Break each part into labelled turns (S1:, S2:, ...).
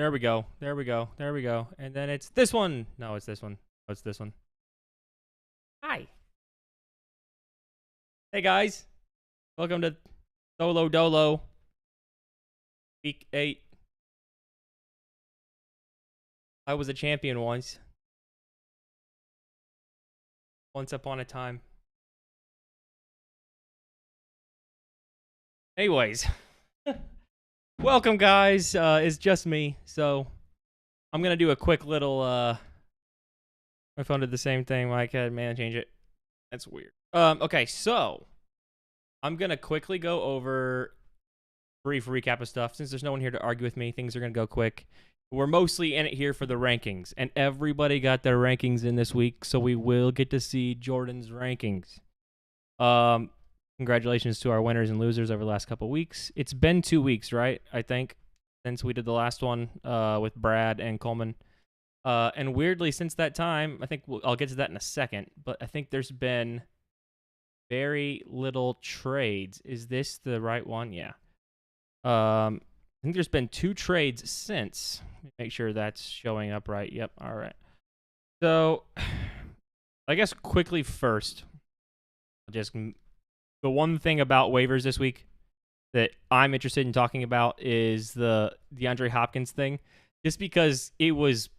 S1: There we go. There we go. There we go. And then it's this one. No, it's this one. Oh, it's this one. Hi. Hey, guys. Welcome to Solo Dolo. Week 8. I was a champion once. Once upon a time. Anyways. Welcome, guys. It's just me. So, I'm going to do a quick little... My phone did the same thing. Mike had man change it. That's weird. Okay, so... I'm going to quickly go over brief recap of stuff. Since there's no one here to argue with me, things are going to go quick. We're mostly in it here for the rankings, and everybody got their rankings in this week, so we will get to see Jordan's rankings. Congratulations to our winners and losers over the last couple weeks. It's been 2 weeks, right? I think, since we did the last one with Brad and Coleman. And weirdly, since that time, I think I'll get to that in a second, but I think there's been very little trades. Is this the right one? Yeah. I think there's been 2 trades since. Make sure that's showing up right. Yep. All right. So, I guess quickly first, just the one thing about waivers this week that I'm interested in talking about is the DeAndre Hopkins thing, just because it was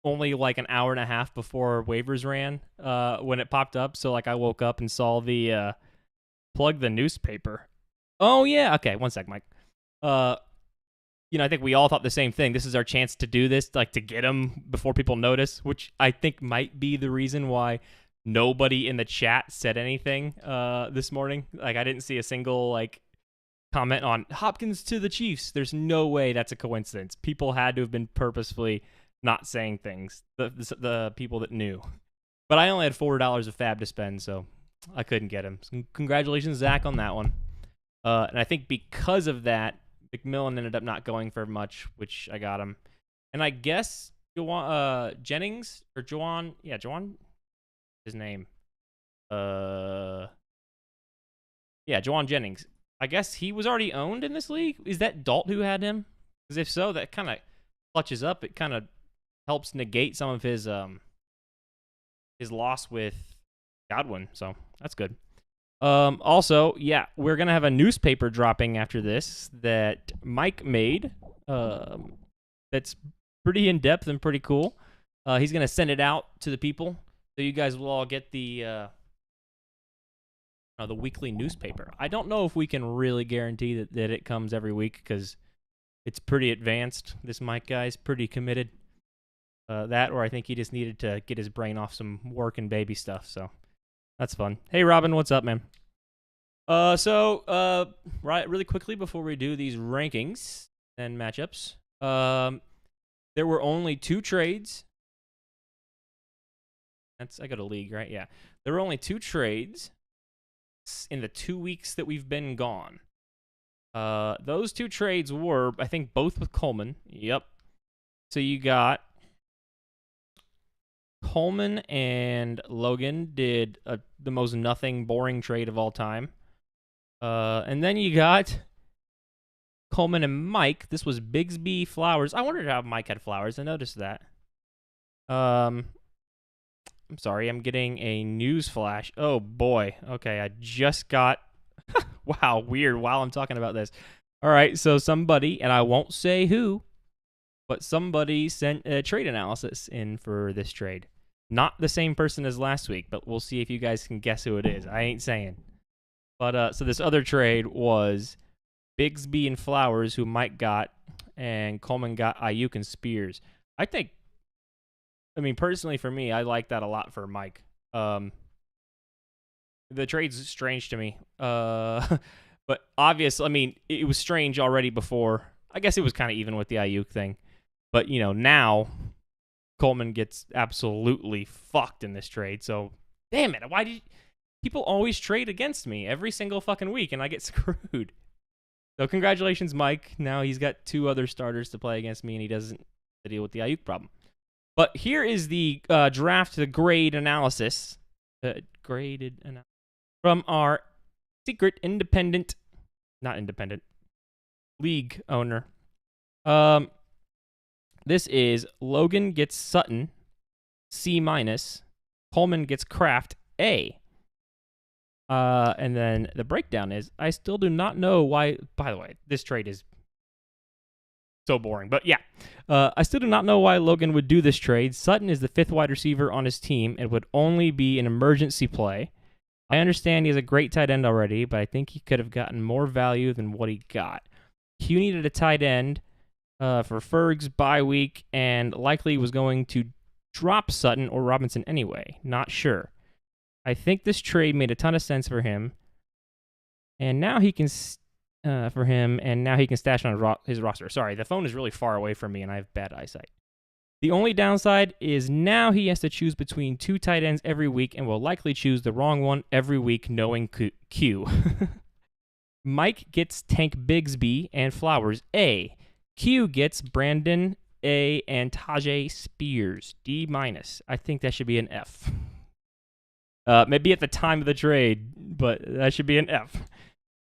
S1: only like an hour and a half before waivers ran when it popped up. So like I woke up and saw the plug the newspaper. Oh yeah, okay, one sec, Mike. I think we all thought the same thing. This is our chance to do this, like to get him before people notice, which I think might be the reason why nobody in the chat said anything this morning. Like I didn't see a single like comment on Hopkins to the Chiefs. There's no way that's a coincidence. People had to have been purposefully not saying things, the people that knew. But I only had $4 of fab to spend, so I couldn't get him. So congratulations, Zach, on that one. And I think because of that, McMillan ended up not going for much, which I got him. And I guess Jennings, or Juwan, yeah, Juwan, his name. Yeah, Juwan Jennings. I guess he was already owned in this league? Is that Dalt who had him? Because if so, that kind of clutches up. It kind of helps negate some of his loss with Godwin, so that's good. Also, yeah, we're gonna have a newspaper dropping after this that Mike made. That's pretty in depth and pretty cool. He's gonna send it out to the people, so you guys will all get the weekly newspaper. I don't know if we can really guarantee that it comes every week because it's pretty advanced. This Mike guy's pretty committed. That, or I think he just needed to get his brain off some work and baby stuff, so that's fun. Hey, Robin, what's up, man? Right, really quickly before we do these rankings and matchups, there were only 2 trades. I got a league, right? Yeah. There were only 2 trades in the 2 weeks that we've been gone. Those 2 trades were, I think, both with Coleman. Yep. So you got Coleman and Logan did the most nothing, boring trade of all time. And then you got Coleman and Mike. This was Bigsby Flowers. I wondered how Mike had Flowers. I noticed that. I'm sorry. I'm getting a news flash. Oh, boy. Okay, I just got... Wow, weird. While I'm talking about this. All right, so somebody, and I won't say who, but somebody sent a trade analysis in for this trade. Not the same person as last week, but we'll see if you guys can guess who it is. I ain't saying. But so this other trade was Bigsby and Flowers, who Mike got, and Coleman got Ayuk and Spears. Personally for me, I like that a lot for Mike. The trade's strange to me. But obviously, it was strange already before. I guess it was kind of even with the Ayuk thing. But, now Coleman gets absolutely fucked in this trade. So, damn it. Why did people always trade against me every single fucking week and I get screwed? So, congratulations, Mike. Now he's got 2 other starters to play against me and he doesn't deal with the Ayuk problem. But here is the draft, the grade analysis. Graded analysis from our secret not independent, league owner. This is Logan gets Sutton, C minus. Coleman gets Kraft, A. And then the breakdown is, I still do not know why. By the way, this trade is so boring. But yeah, I still do not know why Logan would do this trade. Sutton is the 5th wide receiver on his team and would only be an emergency play. I understand he has a great tight end already, but I think he could have gotten more value than what he got. Q needed a tight end for Ferg's bye week and likely was going to drop Sutton or Robinson anyway. Not sure. I think this trade made a ton of sense for him, and now he can stash on his roster. Sorry, the phone is really far away from me, and I have bad eyesight. The only downside is now he has to choose between 2 tight ends every week and will likely choose the wrong one every week, knowing Q. Mike gets Tank Bigsby and Flowers, A. Q gets Brandon, A, and Tajay Spears, D minus. I think that should be an F. Maybe at the time of the trade, but that should be an F.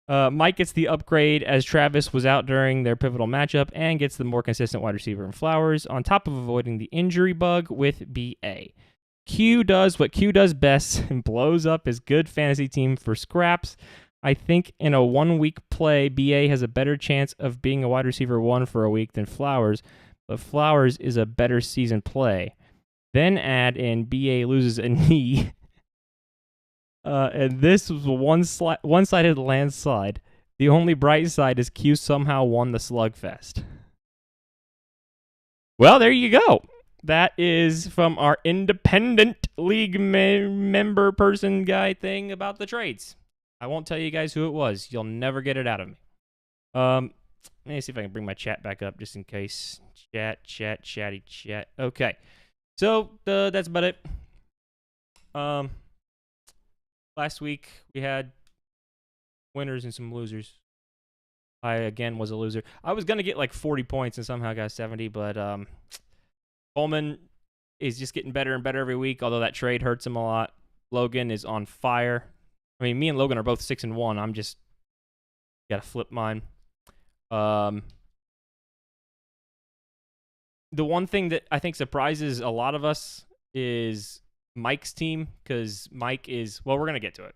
S1: Mike gets the upgrade as Travis was out during their pivotal matchup and gets the more consistent wide receiver in Flowers, on top of avoiding the injury bug with BA. Q does what Q does best and blows up his good fantasy team for scraps. I think in a 1-week play, BA has a better chance of being a wide receiver 1 for a week than Flowers, but Flowers is a better season play. Then add in BA loses a knee. And this was a one-sided landslide. The only bright side is Q somehow won the slugfest. Well, there you go. That is from our independent league member person guy thing about the trades. I won't tell you guys who it was. You'll never get it out of me. Let me see if I can bring my chat back up just in case. Chatty chat. Okay. So, that's about it. Last week, we had winners and some losers. I, again, was a loser. I was going to get like 40 points and somehow got 70, but Coleman is just getting better and better every week, although that trade hurts him a lot. Logan is on fire. I mean, me and Logan are both 6-1. I'm just got to flip mine. The one thing that I think surprises a lot of us is Mike's team, because Mike is, well, we're going to get to it.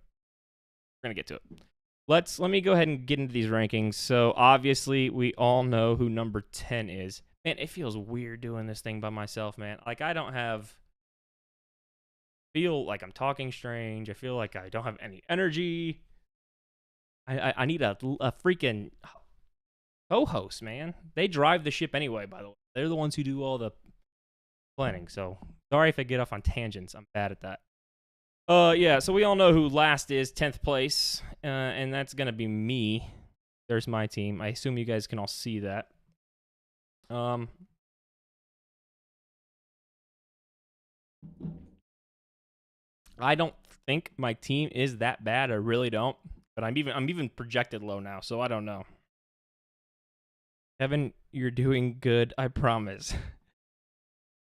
S1: Let me go ahead and get into these rankings. So, obviously, we all know who number 10 is. Man, it feels weird doing this thing by myself, man. Like, I don't feel like I'm talking strange. I feel like I don't have any energy. I need a freaking co-host, man. They drive the ship anyway, by the way. They're the ones who do all the planning. So, sorry if I get off on tangents. I'm bad at that. Yeah, so we all know who last is, 10th place, and that's going to be me. There's my team. I assume you guys can all see that. I don't think my team is that bad. I really don't. But I'm even projected low now, so I don't know. Kevin, you're doing good, I promise.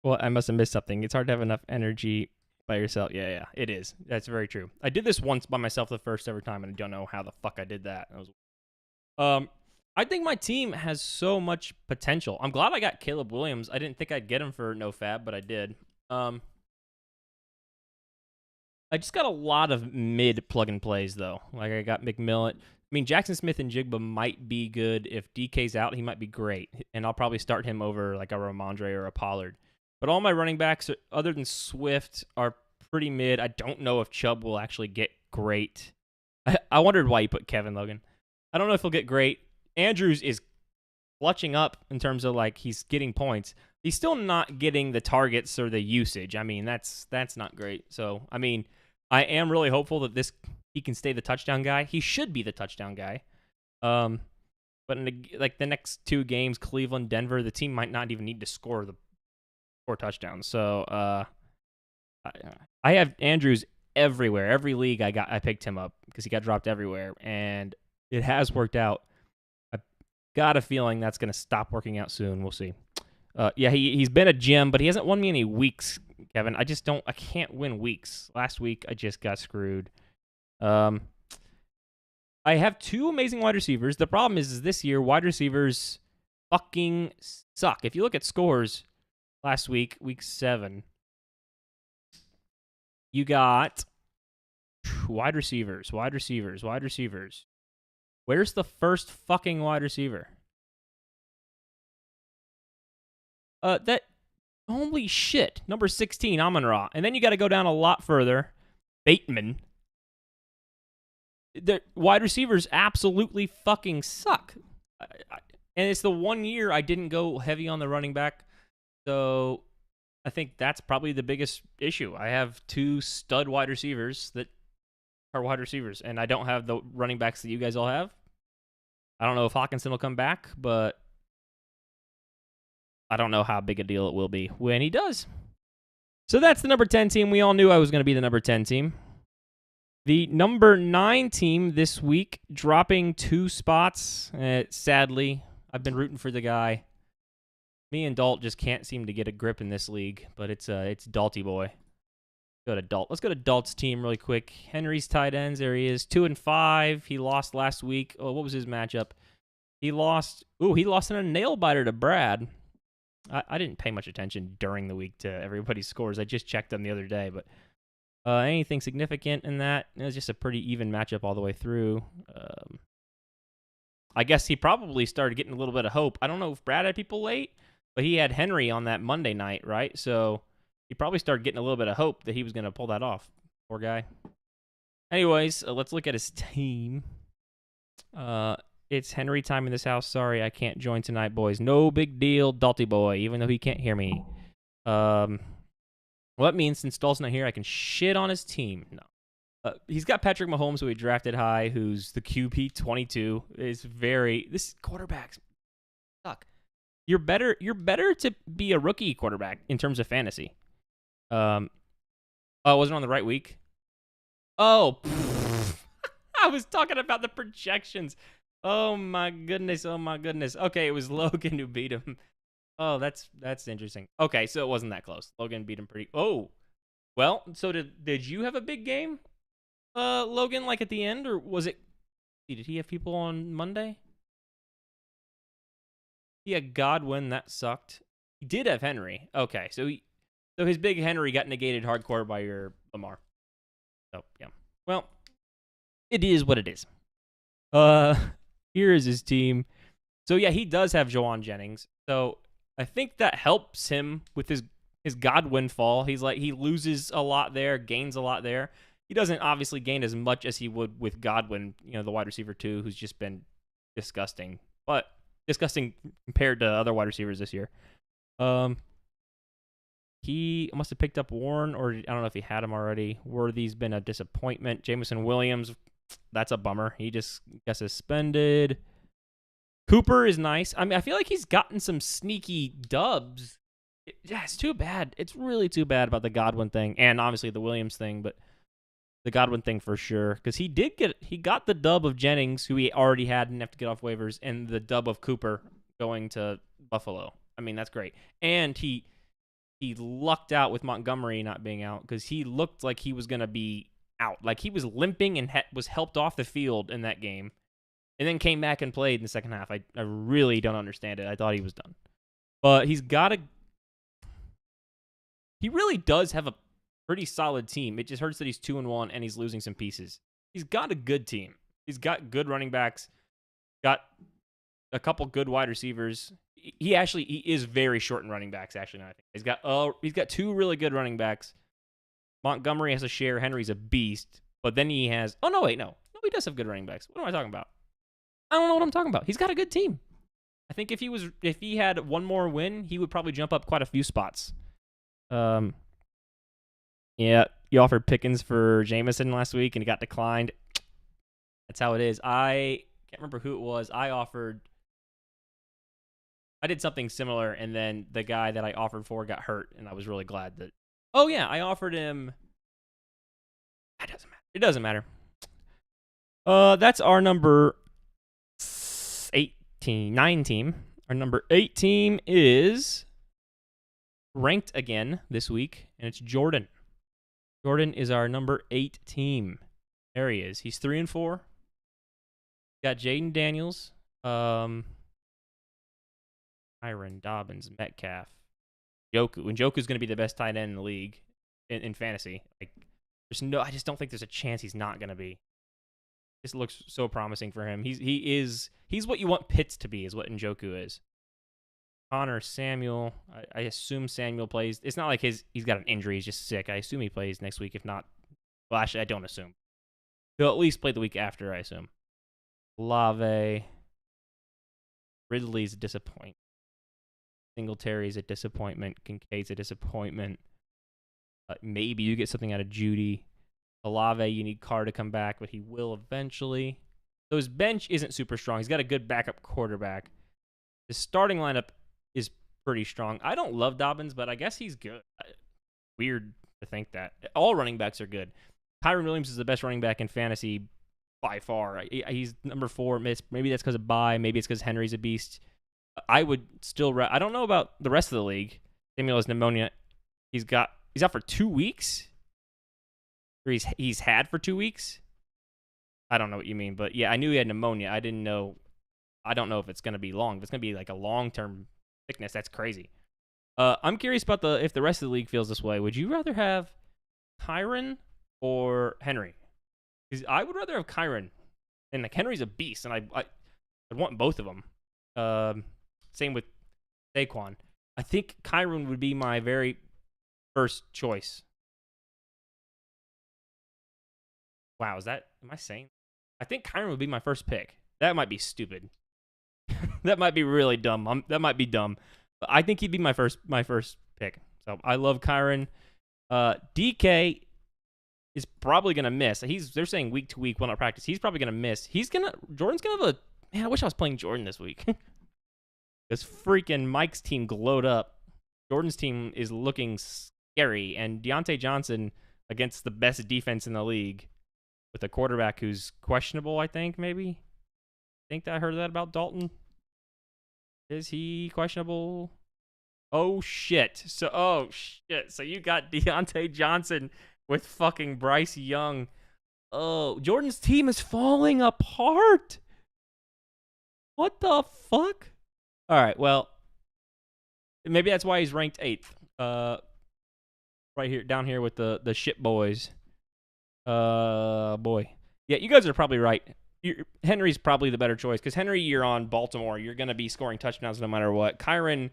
S1: Well, I must have missed something. It's hard to have enough energy by yourself. Yeah, it is. That's very true. I did this once by myself the first ever time, and I don't know how the fuck I did that. I think my team has so much potential. I'm glad I got Caleb Williams. I didn't think I'd get him for no fab, but I did. I just got a lot of mid plug-and plays, though. Like, I got McMillan. I mean, Jackson Smith and Jigba might be good. If DK's out, he might be great. And I'll probably start him over, like, a Ramondre or a Pollard. But all my running backs, other than Swift, are pretty mid. I don't know if Chubb will actually get great. I wondered why you put Kevin, Logan. I don't know if he'll get great. Andrews is clutching up in terms of, like, he's getting points. He's still not getting the targets or the usage. I mean, that's not great. So, I mean, I am really hopeful that he can stay the touchdown guy. He should be the touchdown guy. But in the next 2 games, Cleveland, Denver, the team might not even need to score touchdowns. So I have Andrews everywhere. Every league I picked him up because he got dropped everywhere, and it has worked out. I got a feeling that's going to stop working out soon. We'll see. Yeah, he's been a gem, but he hasn't won me any weeks, Kevin. I can't win weeks. Last week, I just got screwed. I have 2 amazing wide receivers. The problem is this year, wide receivers fucking suck. If you look at scores last week, week 7, you got wide receivers. Where's the first fucking wide receiver? That holy shit. Number 16, Amon-Ra. And then you got to go down a lot further. Bateman. The wide receivers absolutely fucking suck. And it's the 1 year I didn't go heavy on the running back. So I think that's probably the biggest issue. I have 2 stud wide receivers that are wide receivers, and I don't have the running backs that you guys all have. I don't know if Hawkinson will come back, but I don't know how big a deal it will be when he does. So that's the number 10 team. We all knew I was going to be the number 10 team. The number 9 team this week, dropping 2 spots. Sadly, I've been rooting for the guy. Me and Dalt just can't seem to get a grip in this league, but it's Dalty boy. Go to Dalt. Let's go to Dalt's team really quick. Henry's tight ends. There he is, 2-5. He lost last week. Oh, what was his matchup? He lost. He lost in a nail biter to Brad. I didn't pay much attention during the week to everybody's scores. I just checked them the other day, but anything significant in that? It was just a pretty even matchup all the way through. I guess he probably started getting a little bit of hope. I don't know if Brad had people late, but he had Henry on that Monday night, right? So he probably started getting a little bit of hope that he was going to pull that off. Poor guy. Anyways, let's look at his team. It's Henry time in this house. Sorry, I can't join tonight, boys. No big deal, Dalty boy, even though he can't hear me. Well, that means since Dalt's not here, I can shit on his team. No. He's got Patrick Mahomes, who he drafted high, who's the QB 22. This quarterbacks suck. You're better to be a rookie quarterback in terms of fantasy. I wasn't on the right week. I was talking about the projections. Oh my goodness. Okay, it was Logan who beat him. Oh, that's interesting. Okay, so it wasn't that close. Logan beat him pretty. Oh, well. So did you have a big game, Logan? Like at the end, or was it? Did he have people on Monday? He had Godwin. That sucked. He did have Henry. Okay, so his big Henry got negated hardcore by your Lamar. So yeah. Well, it is what it is. Here is his team. So yeah, he does have Jawan Jennings. So I think that helps him with his Godwin fall. He loses a lot there, gains a lot there. He doesn't obviously gain as much as he would with Godwin, the wide receiver 2, who's just been disgusting. But disgusting compared to other wide receivers this year. He must have picked up Warren, or I don't know if he had him already. Worthy's been a disappointment. Jameson Williams, that's a bummer. He just got suspended. Cooper is nice. I mean, I feel like he's gotten some sneaky dubs. It's too bad. It's really too bad about the Godwin thing, and obviously the Williams thing, but the Godwin thing for sure. Because he got the dub of Jennings, who he already had, didn't have to get off waivers, and the dub of Cooper going to Buffalo. I mean, that's great. And he lucked out with Montgomery not being out, because he looked like he was going to be out. Like he was limping and was helped off the field in that game, and then came back and played in the second half. I really don't understand it. I thought he was done. But he really does have a pretty solid team. It just hurts that he's 2-1 and he's losing some pieces. He's got a good team. He's got good running backs, got a couple good wide receivers. He is very short in running backs, actually, now I think. He's got 2 really good running backs. Montgomery has a share. Henry's a beast. But then he has... Oh, no, wait, no. No, he does have good running backs. What am I talking about? I don't know what I'm talking about. He's got a good team. I think if he had one more win, he would probably jump up quite a few spots. Yeah, you offered Pickens for Jameson last week, and he got declined. That's how it is. I can't remember who it was. I did something similar, and then the guy that I offered for got hurt, and I was really glad that... Oh, yeah, I offered him... It doesn't matter. That's our number 9 team. Our number 8 team is ranked again this week, and it's Jordan. Jordan is our number 8 team. There he is. He's 3-4. Got Jaden Daniels. Kyron, Dobbins, Metcalf, Joku. And Joku's going to be the best tight end in the league in fantasy. Like, I just don't think there's a chance he's not going to be. This looks so promising for him. He's what you want Pitts to be, is what Njoku is. Connor, Samuel. I assume Samuel plays. It's not like he's got an injury. He's just sick. I assume he plays next week. If not, well, actually, I don't assume. He'll at least play the week after, I assume. Lave. Ridley's a disappointment. Singletary's a disappointment. Kincaid's a disappointment. Maybe you get something out of Judy. Olave, you need Carr to come back, but he will eventually. So his bench isn't super strong. He's got a good backup quarterback. His starting lineup is pretty strong. I don't love Dobbins, but I guess he's good. Weird to think that. All running backs are good. Kyron Williams is the best running back in fantasy by far. He's number 4. Maybe that's because of bye. Maybe it's because Henry's a beast. I would still... I don't know about the rest of the league. Samuel has pneumonia. He's out for 2 weeks? Or he's had for 2 weeks? I don't know what you mean, but yeah, I knew he had pneumonia. I don't know if it's going to be long. If it's going to be like a long-term sickness, that's crazy. I'm curious about if the rest of the league feels this way. Would you rather have Kyron or Henry? Because I would rather have Kyron. And like Henry's a beast, and I'd want both of them. Same with Saquon. I think Kyron would be my very first choice. Wow, am I saying? I think Kyron would be my first pick. That might be stupid. That might be really dumb. That might be dumb. But I think he'd be my first pick. So I love Kyron. DK is probably gonna miss. They're saying week to week will not practice. He's probably gonna miss. Jordan's gonna have man. I wish I was playing Jordan this week. Because freaking Mike's team glowed up. Jordan's team is looking scary, and Deontay Johnson against the best defense in the league, with a quarterback who's questionable, I think, maybe. I think that I heard that about Dalton. Is he questionable? Oh, shit. So you got Deontay Johnson with fucking Bryce Young. Oh, Jordan's team is falling apart. What the fuck? All right, well, maybe that's why he's ranked 8th. Right here, down here with the shit boys. Boy. Yeah, you guys are probably right. Henry's probably the better choice, because Henry, you're on Baltimore. You're going to be scoring touchdowns no matter what. Kyron,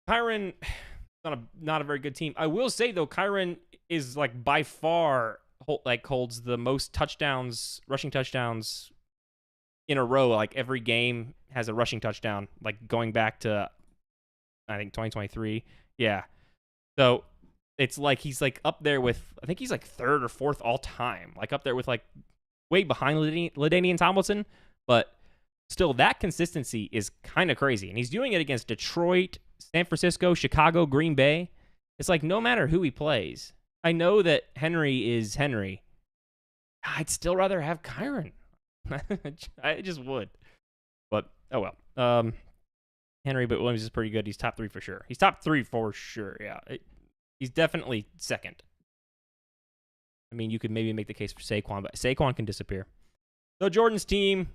S1: not a very good team. I will say, though, Kyron is, like, by far, holds the most touchdowns, rushing touchdowns in a row. Like, every game has a rushing touchdown, like, going back to, I think, 2023. Yeah. So it's like he's like up there with, I think he's like 3rd or 4th all time, like up there with like way behind LaDainian Tomlinson, but still that consistency is kind of crazy. And he's doing it against Detroit, San Francisco, Chicago, Green Bay. It's like no matter who he plays. I know that Henry is Henry. I'd still rather have Kyron. I just would. But oh well. Henry, but Williams is pretty good. He's top 3 for sure. He's top 3 for sure. Yeah. He's definitely second. I mean, you could maybe make the case for Saquon, but Saquon can disappear. So Jordan's team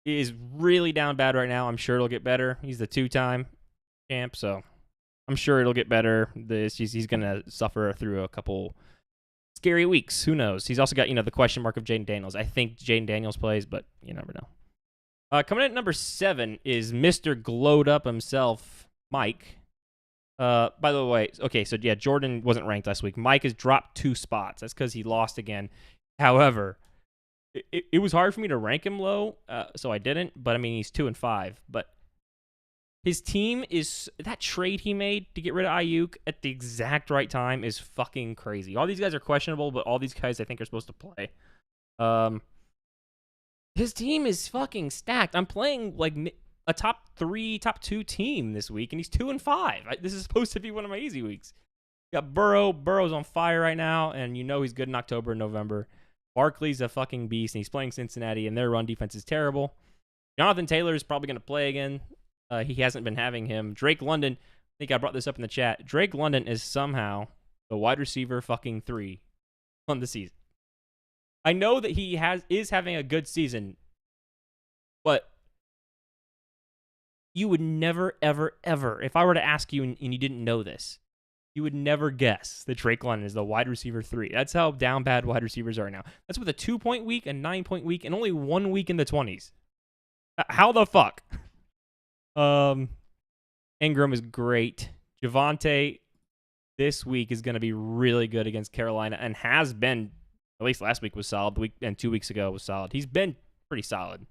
S1: is really down bad right now. I'm sure it'll get better. He's the 2-time champ, so I'm sure it'll get better. He's going to suffer through a couple scary weeks. Who knows? He's also got, the question mark of Jaden Daniels. I think Jaden Daniels plays, but you never know. Coming in at number 7 is Mr. Glowed Up himself, Mike. By the way, okay, so yeah, Jordan wasn't ranked last week. Mike has dropped 2 spots. That's because he lost again. However, it was hard for me to rank him low, so I didn't. But I mean, he's 2 and 5. But his team is, that trade he made to get rid of Ayuk at the exact right time is fucking crazy. All these guys are questionable, but all these guys I think are supposed to play. His team is fucking stacked. I'm playing like a top 2 team this week, and he's 2 and 5. This is supposed to be one of my easy weeks. Got Burrow. Burrow's on fire right now, and he's good in October and November. Barkley's a fucking beast, and he's playing Cincinnati, and their run defense is terrible. Jonathan Taylor is probably going to play again. He hasn't been having him. Drake London, I think I brought this up in the chat. Drake London is somehow the wide receiver fucking 3 on the season. I know that he is having a good season, but You would never, ever, ever, if I were to ask you and you didn't know this, you would never guess that Drake London is the wide receiver 3. That's how down bad wide receivers are now. That's with a 2-point week, a 9-point week, and only 1 week in the 20s. How the fuck? Ingram is great. Javonte this week is going to be really good against Carolina and has been, at least last week was solid, and 2 weeks ago was solid. He's been pretty solid.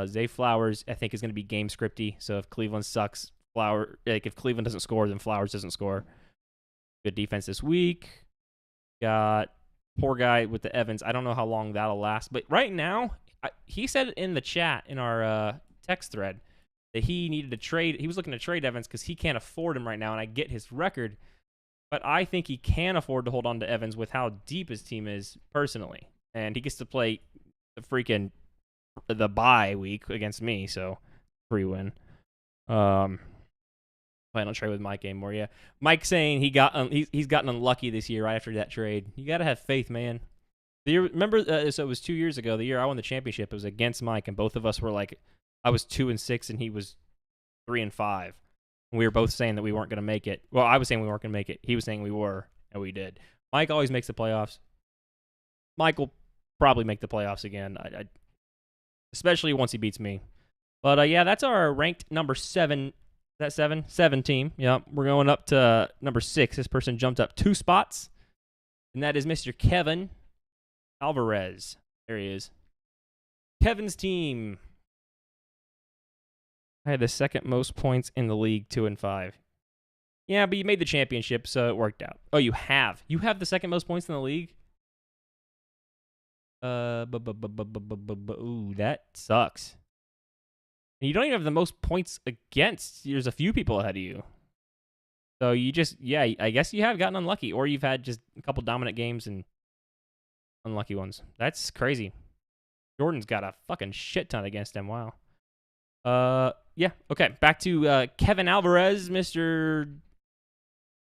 S1: Zay Flowers, I think, is going to be game scripty. So if Cleveland sucks, if Cleveland doesn't score, then Flowers doesn't score. Good defense this week. Got poor guy with the Evans. I don't know how long that'll last, but right now, he said in the chat in our text thread that he needed to trade. He was looking to trade Evans because he can't afford him right now, and I get his record, but I think he can afford to hold on to Evans with how deep his team is personally, and he gets to play the bye week against me, so free win. Plan on trade with Mike anymore. Yeah, Mike saying he's gotten unlucky this year right after that trade. You got to have faith, man. Remember, so it was 2 years ago. The year I won the championship, it was against Mike, and both of us were like, I was 2-6, and he was 3-5. And we were both saying that we weren't going to make it. Well, I was saying we weren't going to make it. He was saying we were, and we did. Mike always makes the playoffs. Mike will probably make the playoffs again, especially once he beats me. But yeah, that's our ranked number 7. Is that 7? 7 team. Yep. We're going up to number 6. This person jumped up 2 spots, and that is Mr. Kevin Alvarez. There he is. Kevin's team. I had the second most points in the league, 2-5. Yeah, but you made the championship, so it worked out. Oh, you have. You have the second most points in the league? Ooh, that sucks. And you don't even have the most points against. There's a few people ahead of you. So you just, yeah, I guess you have gotten unlucky, or you've had just a couple dominant games and unlucky ones. That's crazy. Jordan's got a fucking shit ton against him. Wow. Yeah, okay. Back to Kevin Alvarez, Mr.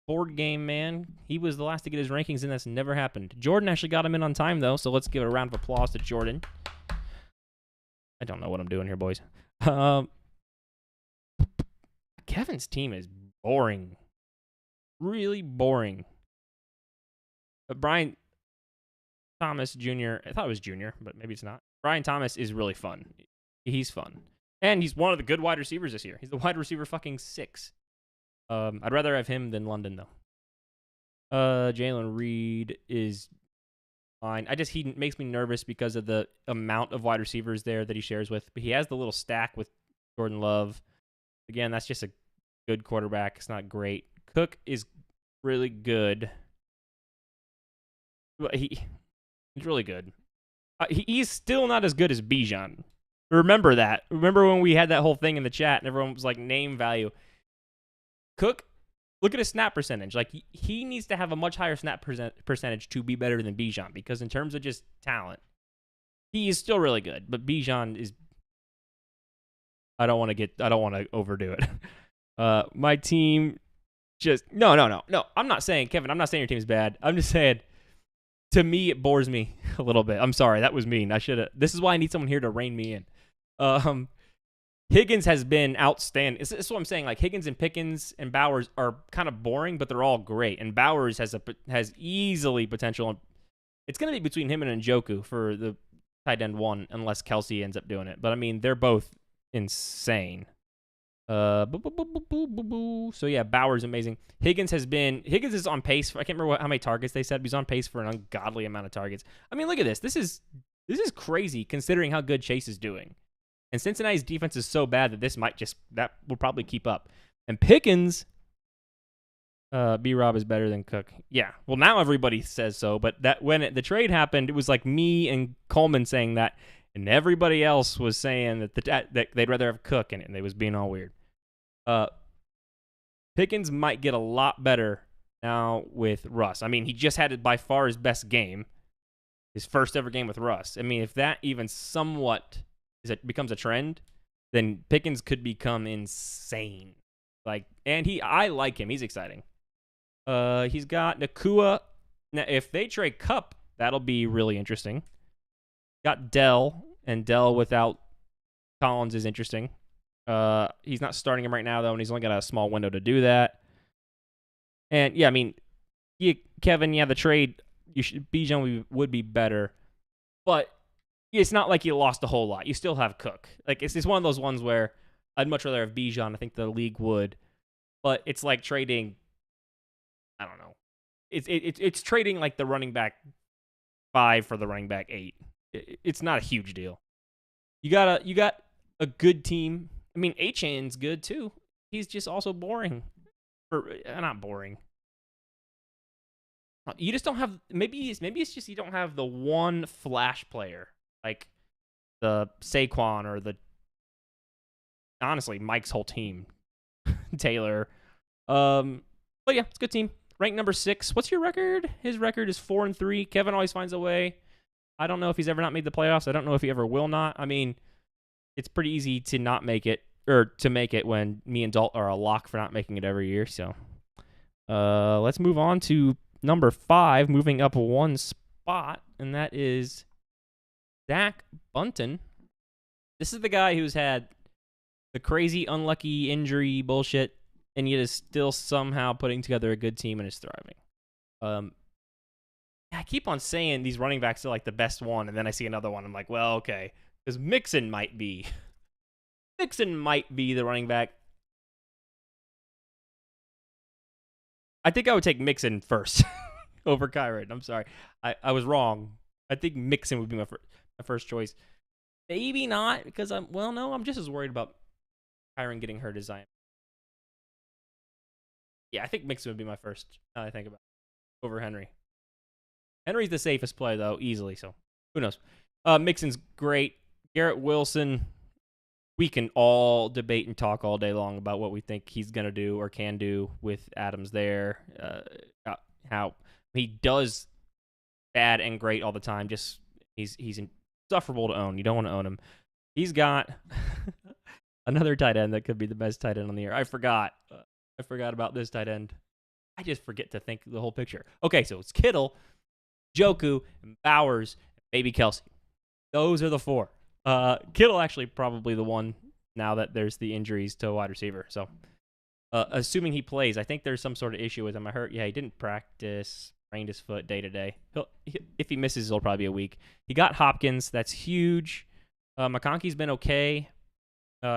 S1: Board Game Man. He was the last to get his rankings, and that's never happened. Jordan actually got him in on time, though, so let's give a round of applause to Jordan. I don't know what I'm doing here, boys. Kevin's team is boring. Really boring. But Brian Thomas Jr., I thought it was Jr., but maybe it's not. Brian Thomas is really fun. He's fun. And he's one of the good wide receivers this year. He's the wide receiver fucking 6. I'd rather have him than London, though. Jalen Reed is fine. He makes me nervous because of the amount of wide receivers there that he shares with. But he has the little stack with Jordan Love. Again, that's just a good quarterback. It's not great. Cook is really good. He's really good. He's still not as good as Bijan. Remember that. Remember when we had that whole thing in the chat and everyone was like, name value. Cook, look at his snap percentage. Like, he needs to have a much higher snap percentage to be better than Bijan, because in terms of just talent, he is still really good. But Bijan is, I don't want to overdo it. My team just, no. I'm not saying, Kevin, I'm not saying your team is bad. I'm just saying, to me, it bores me a little bit. I'm sorry. That was mean. This is why I need someone here to rein me in. Higgins has been outstanding. This is what I'm saying. Like, Higgins and Pickens and Bowers are kind of boring, but they're all great. And Bowers has easily potential. It's going to be between him and Njoku for the tight end 1, unless Kelsey ends up doing it. But, I mean, they're both insane. So, yeah, Bowers amazing. Higgins is on pace for, I can't remember how many targets they said, but he's on pace for an ungodly amount of targets. I mean, look at this. This is crazy considering how good Chase is doing. And Cincinnati's defense is so bad that will probably keep up. And Pickens, B-Rob is better than Cook. Yeah, well, now everybody says so, but that when the trade happened, it was like me and Coleman saying that, and everybody else was saying that they'd rather have Cook in it, and they was being all weird. Pickens might get a lot better now with Russ. I mean, he just had by far his best game, his first ever game with Russ. I mean, if that even somewhat becomes a trend, then Pickens could become insane. I like him. He's exciting. He's got Nakua. Now, if they trade Kupp, that'll be really interesting. Got Dell, and Dell without Collins is interesting. He's not starting him right now though, and he's only got a small window to do that. And yeah, I mean, Kevin, the trade Bijan would be better, but it's not like you lost a whole lot. You still have Cook. Like it's one of those ones where I'd much rather have Bijan. I think the league would, but it's like trading. I don't know. It's trading like the running back 5 for the running back 8. It's not a huge deal. You got a good team. I mean, Achan's good too. He's just also boring. Not boring. You just don't have maybe it's just you don't have the one flash player like the Saquon or the honestly Mike's whole team, Taylor. But yeah, it's a good team. Ranked number 6. What's your record? His record is 4-3. Kevin always finds a way. I don't know if he's ever not made the playoffs. I don't know if he ever will not. I mean, it's pretty easy to not make it or to make it when me and Dalt are a lock for not making it every year. So, let's move on to number 5, moving up one spot, and that is Zach Bunton. This is the guy who's had the crazy unlucky injury bullshit, and yet is still somehow putting together a good team and is thriving. I keep on saying these running backs are like the best one, and then I see another one. I'm like, well, okay, because Mixon might be the running back. I think I would take Mixon first over Kyron. I'm sorry, I was wrong. I think Mixon would be my first choice. Maybe not because I'm just as worried about Kyron getting hurt as I am. Yeah, I think Mixon would be my first. Now that I think about it, over Henry. Henry's the safest play though, easily. So who knows? Mixon's great. Garrett Wilson. We can all debate and talk all day long about what we think he's gonna do or can do with Adams there. How he does bad and great all the time. Just he's insufferable to own. You don't want to own him. He's got another tight end that could be the best tight end on the year. I forgot about this tight end. I just forget to think the whole picture. Okay, so it's Kittle, Joku, and Bowers, and maybe Kelsey. Those are the 4. Kittle actually probably the one now that there's the injuries to a wide receiver. So, assuming he plays, I think there's some sort of issue with him. I heard, he didn't practice, sprained his foot day to day. If he misses, it'll probably be a week. He got Hopkins. That's huge. McConkey's been okay.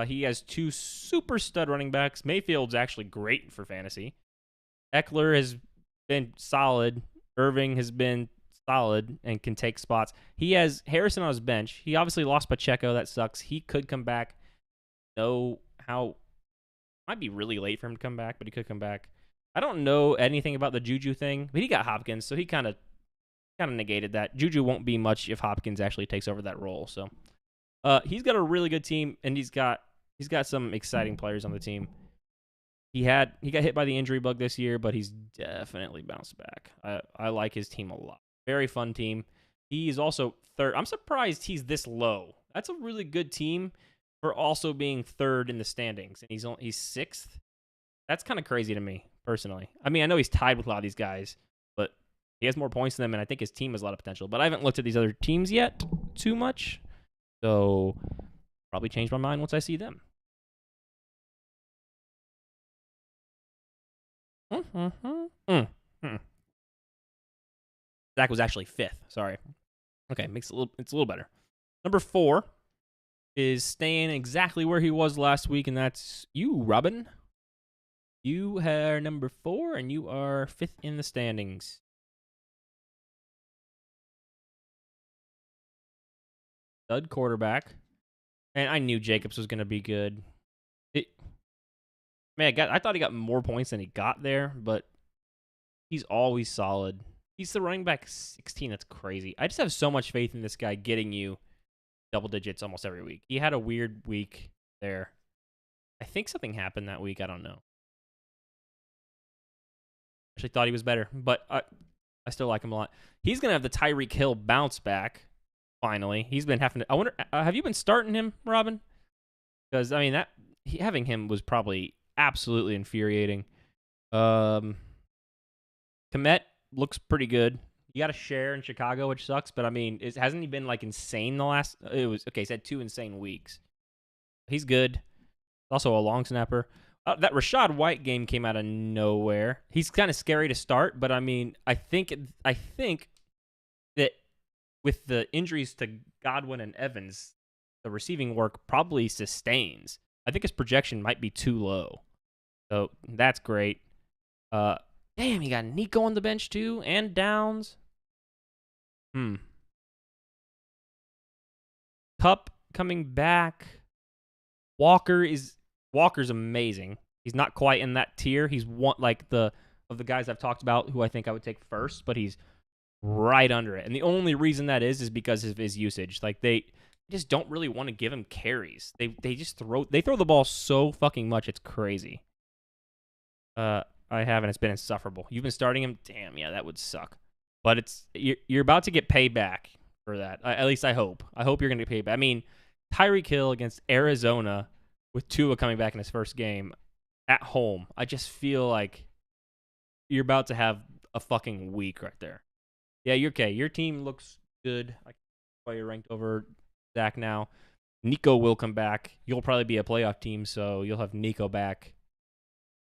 S1: He has 2 super stud running backs. Mayfield's actually great for fantasy. Eckler has been solid. Irving has been solid and can take spots. He has Harrison on his bench. He obviously lost Pacheco. That sucks. He could come back. Might be really late for him to come back, but he could come back. I don't know anything about the Juju thing, but he got Hopkins, so he kind of negated that. Juju won't be much if Hopkins actually takes over that role. So he's got a really good team, and he's got some exciting players on the team. He got hit by the injury bug this year, but he's definitely bounced back. I like his team a lot. Very fun team. He is also 3rd. I'm surprised he's this low. That's a really good team for also being 3rd in the standings, and he's 6th. That's kind of crazy to me, personally. I mean, I know he's tied with a lot of these guys, but he has more points than them, and I think his team has a lot of potential. But I haven't looked at these other teams yet too much, so probably change my mind once I see them. Zach was actually 5th. Sorry. Okay, it's a little better. Number 4 is staying exactly where he was last week, and that's you, Robin. You are number 4, and you are 5th in the standings. Stud quarterback, and I knew Jacobs was going to be good. I thought he got more points than he got there, but he's always solid. He's the running back 16. That's crazy. I just have so much faith in this guy getting you double digits almost every week. He had a weird week there. I think something happened that week. I don't know. Actually thought he was better, but I still like him a lot. He's going to have the Tyreek Hill bounce back, finally. He's been having to... I wonder, have you been starting him, Robin? Because, I mean, having him was probably absolutely infuriating. Komet looks pretty good. He got a share in Chicago, which sucks, but I mean, hasn't he been like insane the last? He's had 2 insane weeks. He's good. Also a long snapper. That Rashad White game came out of nowhere. He's kind of scary to start, but I mean, I think that with the injuries to Godwin and Evans, the receiving work probably sustains. I think his projection might be too low. So that's great. Damn, you got Nico on the bench too, and Downs. Cup coming back. Walker's amazing. He's not quite in that tier. He's one like the of the guys I've talked about who I think I would take first, but he's right under it. And the only reason that is because of his usage. Like they just don't really want to give him carries. They just throw the ball so fucking much. It's crazy. I haven't. It's been insufferable. You've been starting him. Damn, yeah, that would suck. But you're about to get payback for that. At least I hope. I hope you're going to get paid back. I mean, Tyreek Hill against Arizona with Tua coming back in his first game at home. I just feel like you're about to have a fucking week right there. Yeah, you're okay. Your team looks good. I can't why you're ranked over Zach now. Nico will come back. You'll probably be a playoff team, so you'll have Nico back.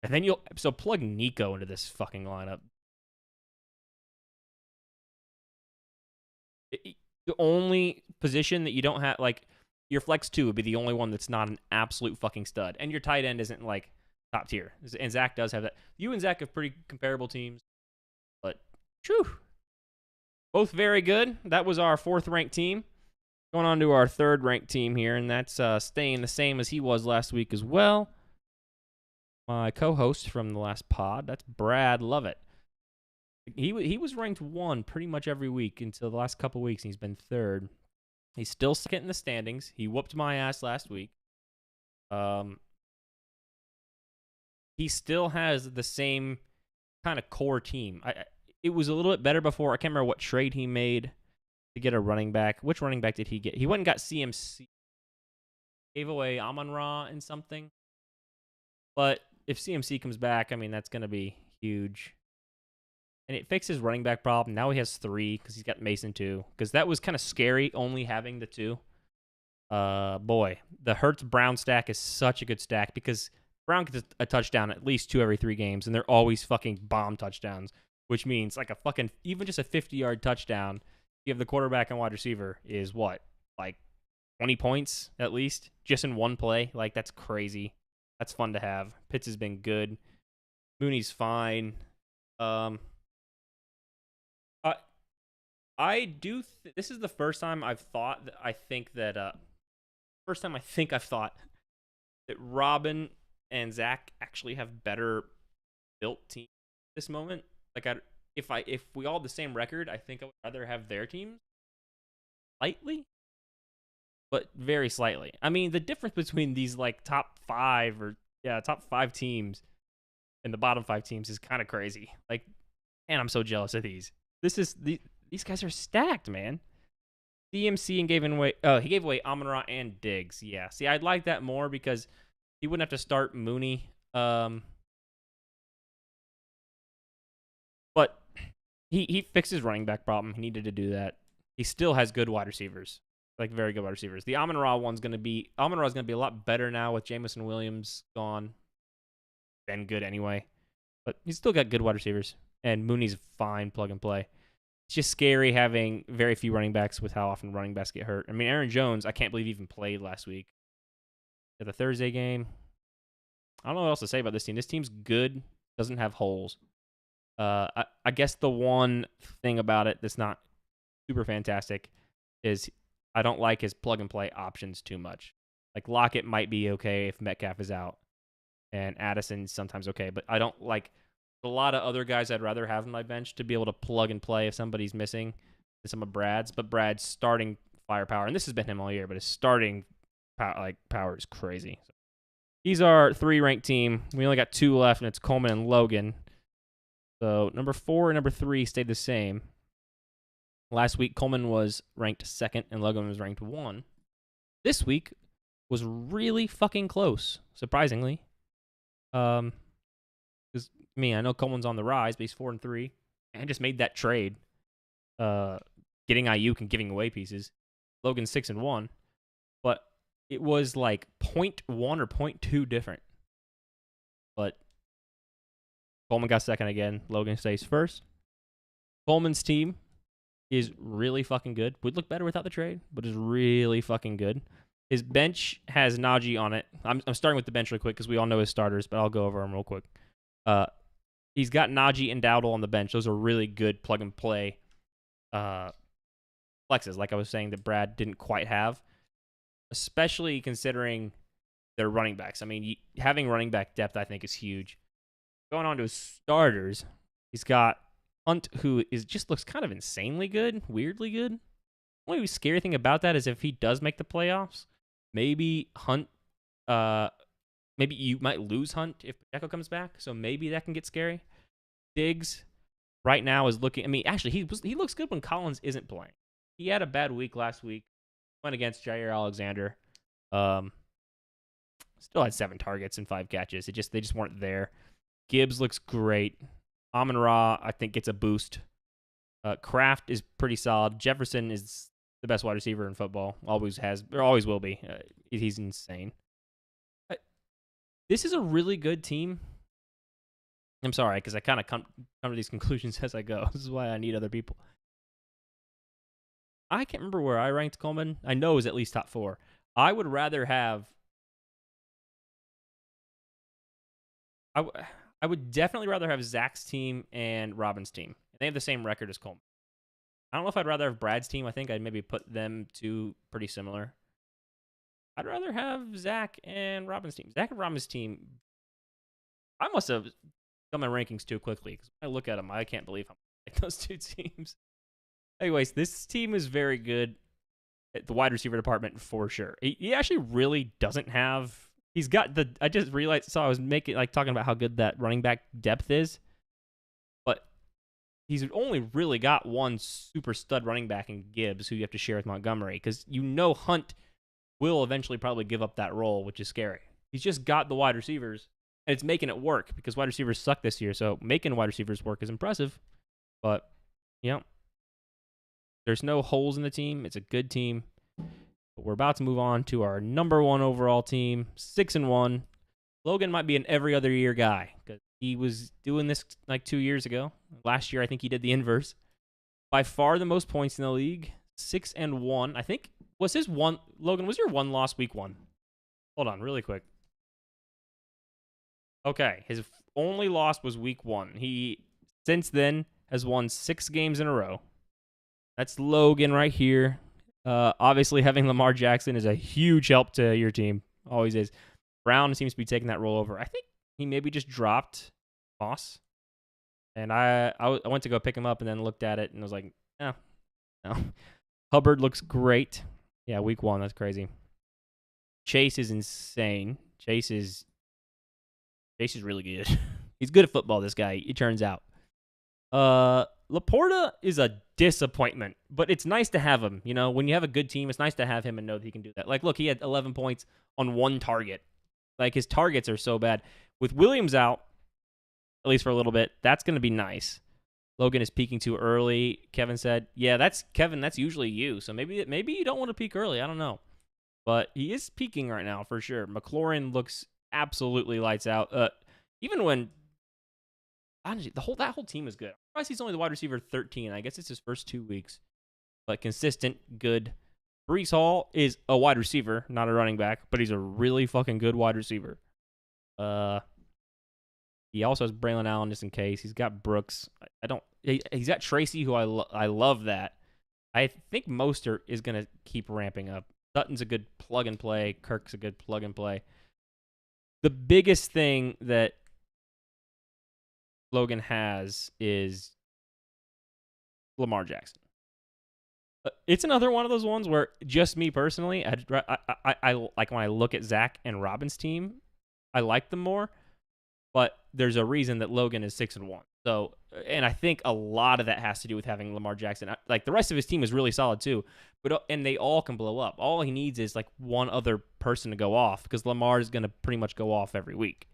S1: And then so plug Nico into this fucking lineup. The only position that you don't have, like, your flex 2 would be the only one that's not an absolute fucking stud. And your tight end isn't, like, top tier. And Zach does have that. You and Zach have pretty comparable teams. But, whew. Both very good. That was our 4th ranked team. Going on to our 3rd ranked team here, and that's staying the same as he was last week as well. My co-host from the last pod, that's Brad Lovett. He was ranked 1 pretty much every week until the last couple weeks, and he's been 3rd. He's still second in the standings. He whooped my ass last week. He still has the same kind of core team. It was a little bit better before. I can't remember what trade he made to get a running back. Which running back did he get? He went and got CMC. Gave away Amon-Ra and something. But if CMC comes back, I mean, that's going to be huge. And it fixed his running back problem. Now he has 3 because he's got Mason too. Because that was kind of scary only having the 2. Boy, the Hurts-Brown stack is such a good stack because Brown gets a touchdown at least 2 every 3 games, and they're always fucking bomb touchdowns, which means like a fucking, even just a 50-yard touchdown, you have the quarterback and wide receiver is what? Like 20 points at least just in one play? Like, that's crazy. That's fun to have. Pitts has been good. Mooney's fine. I do. This is the first time I've thought that I've thought that Robin and Zach actually have better built teams at this moment. Like, if we all had the same record, I think I would rather have their teams slightly, but very slightly. I mean, the difference between these like top 5 teams and the bottom 5 teams is kind of crazy. Like, and I'm so jealous of these. These guys are stacked, man. CMC and he gave away Amon-Ra and Diggs. Yeah. See, I'd like that more because he wouldn't have to start Mooney. But he fixed his running back problem. He needed to do that. He still has good wide receivers. Like, very good wide receivers. The Amon-Ra one's going to be a lot better now with Jameson Williams gone. Been good anyway. But he's still got good wide receivers. And Mooney's fine plug and play. It's just scary having very few running backs with how often running backs get hurt. I mean, Aaron Jones, I can't believe he even played last week. At the Thursday game. I don't know what else to say about this team. This team's good. Doesn't have holes. I guess the one thing about it that's not super fantastic is I don't like his plug and play options too much. Like, Lockett might be okay if Metcalf is out. And Addison's sometimes okay. But I don't like a lot of other guys I'd rather have on my bench to be able to plug and play if somebody's missing than some of Brad's. But Brad's starting firepower, and this has been him all year, but his starting power is crazy. So he's our 3 ranked team. We only got 2 left, and it's Coleman and Logan. So number 4 and number 3 stayed the same. Last week, Coleman was ranked 2nd, and Logan was ranked 1. This week was really fucking close, surprisingly. Because I know Coleman's on the rise, but he's 4 and 3, and just made that trade, getting Ayuk and giving away pieces. Logan's 6 and 1, but it was like 0.1 or 0.2 different. But Coleman got second again. Logan stays first. Coleman's team is really fucking good. Would look better without the trade, but is really fucking good. His bench has Najee on it. I'm starting with the bench real quick because we all know his starters, but I'll go over them real quick. He's got Najee and Dowdle on the bench. Those are really good plug and play flexes, like I was saying, that Brad didn't quite have, especially considering their running backs. I mean, having running back depth, I think, is huge. Going on to his starters, he's got Hunt, who just looks kind of insanely good, weirdly good. The only scary thing about that is if he does make the playoffs, maybe Hunt, maybe you might lose Hunt if Pacheco comes back, so maybe that can get scary. Diggs right now is looking. I mean, actually, he looks good when Collins isn't playing. He had a bad week last week. Went against Jair Alexander. Still had 7 targets and 5 catches. They just weren't there. Gibbs looks great. Amon-Ra, I think, gets a boost. Kraft is pretty solid. Jefferson is the best wide receiver in football. Always has, or always will be. He's insane. This is a really good team. I'm sorry, because I kind of come to these conclusions as I go. This is why I need other people. I can't remember where I ranked Coleman. I know it was at least top 4. I would rather have... I would definitely rather have Zach's team and Robin's team. They have the same record as Coleman. I don't know if I'd rather have Brad's team. I think I'd maybe put them two pretty similar. I'd rather have Zach and Robin's team. Zach and Robin's team, I must have done my rankings too quickly, because when I look at them, I can't believe how much I like those two teams. Anyways, this team is very good at the wide receiver department for sure. He actually really doesn't have... He's got the... I just realized... So I was talking about how good that running back depth is. But he's only really got one super stud running back in Gibbs, who you have to share with Montgomery. Because you know Hunt will eventually probably give up that role, which is scary. He's just got the wide receivers. And it's making it work, because wide receivers suck this year. So making wide receivers work is impressive. But, yeah. There's no holes in the team. It's a good team. But we're about to move on to our number 1 overall team, 6-1. Logan might be an every other year guy, because he was doing this like 2 years ago. Last year, I think he did the inverse. By far the most points in the league, 6-1. I think, was his one... Logan, was your one loss week 1? Hold on, really quick. Okay, his only loss was week 1. He, since then, has won 6 games in a row. That's Logan right here. Obviously, having Lamar Jackson is a huge help to your team. Always is. Brown seems to be taking that role over. I think he maybe just dropped Moss. And I went to go pick him up and then looked at it and was like, no. Hubbard looks great. Yeah, week 1. That's crazy. Chase is insane. Chase is really good. He's good at football, this guy, it turns out. Laporta is a disappointment, but it's nice to have him. You know, when you have a good team, it's nice to have him and know that he can do that. Like, look, he had 11 points on 1 target. Like, his targets are so bad. With Williams out, at least for a little bit, that's going to be nice. Logan is peaking too early, Kevin said. Yeah, that's usually you. So maybe you don't want to peak early. I don't know. But he is peaking right now for sure. McLaurin looks absolutely lights out. Even when... Honestly, that whole team is good. I guess he's only the wide receiver 13. I guess it's his first 2 weeks. But consistent, good. Breece Hall is a wide receiver, not a running back, but he's a really fucking good wide receiver. He also has Braylon Allen just in case. He's got Brooks. He's got Tracy, who I love that. I think Mostert is going to keep ramping up. Sutton's a good plug and play. Kirk's a good plug and play. The biggest thing that Logan has is Lamar Jackson. It's another one of those ones where just me personally, I like when I look at Zach and Robin's team, I like them more, but there's a reason that Logan is 6-1. So, and I think a lot of that has to do with having Lamar Jackson. Like, the rest of his team is really solid too, and they all can blow up. All he needs is like one other person to go off, because Lamar is going to pretty much go off every week.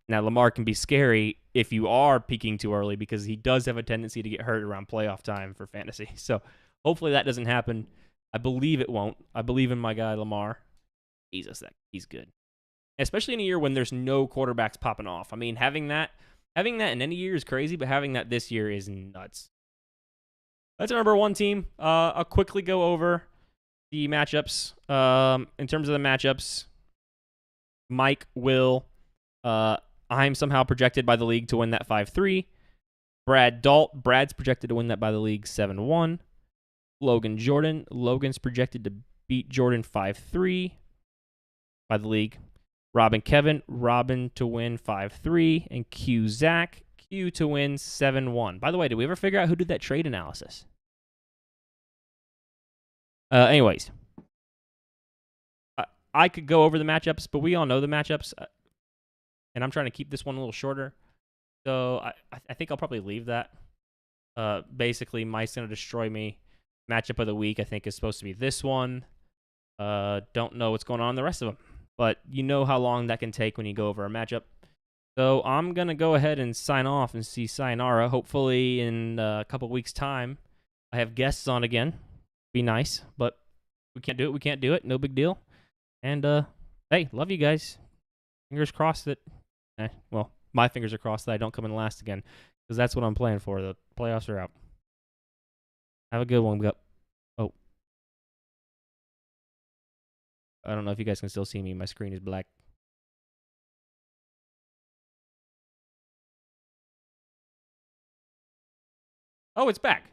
S1: Now, Lamar can be scary if you are peaking too early, because he does have a tendency to get hurt around playoff time for fantasy. So hopefully that doesn't happen. I believe it won't. I believe in my guy Lamar. Jesus, he's good. Especially in a year when there's no quarterbacks popping off. I mean, having that in any year is crazy, but having that this year is nuts. That's our number one team. I'll quickly go over the matchups. In terms of the matchups, Mike will. I'm somehow projected by the league to win that 5-3. Brad's projected to win that by the league 7-1. Logan's projected to beat Jordan 5-3 by the league. Robin to win 5-3. And Q to win 7-1. By the way, did we ever figure out who did that trade analysis? Anyways, I could go over the matchups, but we all know the matchups. And I'm trying to keep this one a little shorter. So I think I'll probably leave that. Basically, Mike's going to destroy me. Matchup of the week, I think, is supposed to be this one. Don't know what's going on in the rest of them. But you know how long that can take when you go over a matchup. So I'm going to go ahead and sign off and see sayonara. Hopefully in a couple weeks' time, I have guests on again. Be nice, but we can't do it. No big deal. And, hey, love you guys. Fingers crossed that, well, my fingers are crossed that I don't come in last again, because that's what I'm playing for. The playoffs are out. Have a good one. Oh. I don't know if you guys can still see me. My screen is black. Oh, it's back.